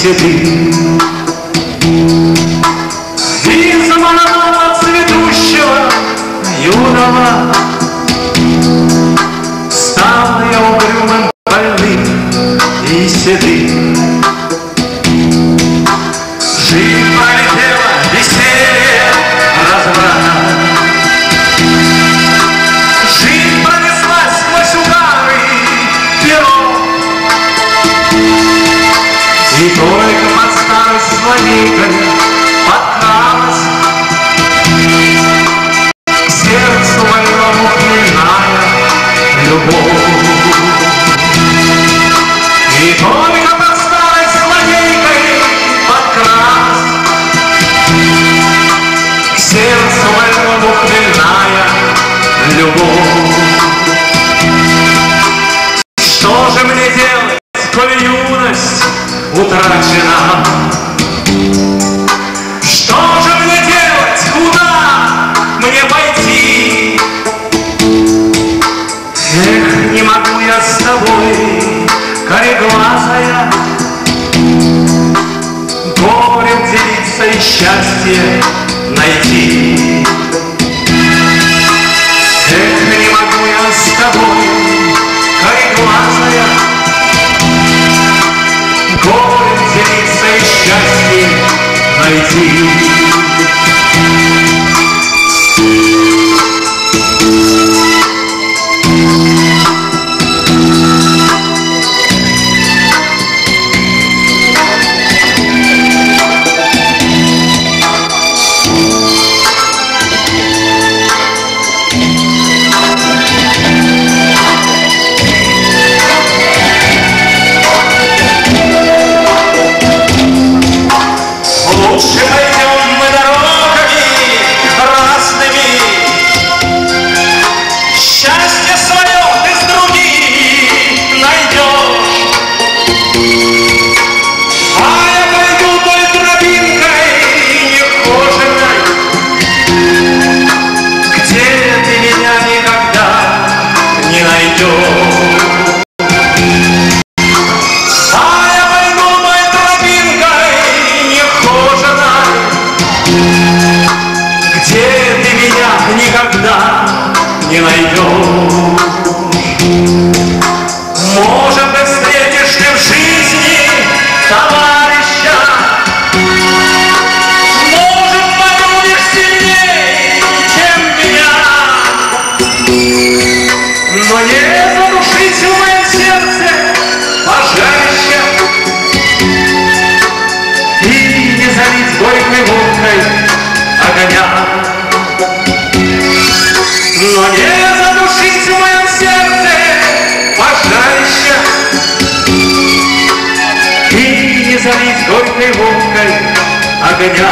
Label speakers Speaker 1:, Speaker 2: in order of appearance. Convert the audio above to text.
Speaker 1: седы. Из молодого цветущего юного стал я угрюмым, больным и седым. Жизнь пролетела, веселье, разврата. Жизнь пронеслась сквозь удары перо. И только под старость зловейкой подкралась к сердцу больному хмельная любовь. И только под старость зловейкой подкралась к сердцу больному хмельная любовь. Что же мне делать, коль юность утрачена? Что же мне делать, куда мне пойти? Эх, не могу я с тобой, кореглазая, горем делиться и счастье найти. Эх, не могу я с тобой, кореглазая, горем делиться и счастье найти. Лучше пойдем мы дорогами разными, счастье свое ты с других найдешь. А я пойду той тропинкой нехоженой, где ты меня никогда не найдешь. Никогда не найдешь. Может быть, встретишь ты в жизни товарища, может, полюбишь сильней, чем меня, но не задушить в моем сердце пожарище и не залить горькой водкой огня. Но не задушить в моем сердце пожарище и не залить горькой водкой огня.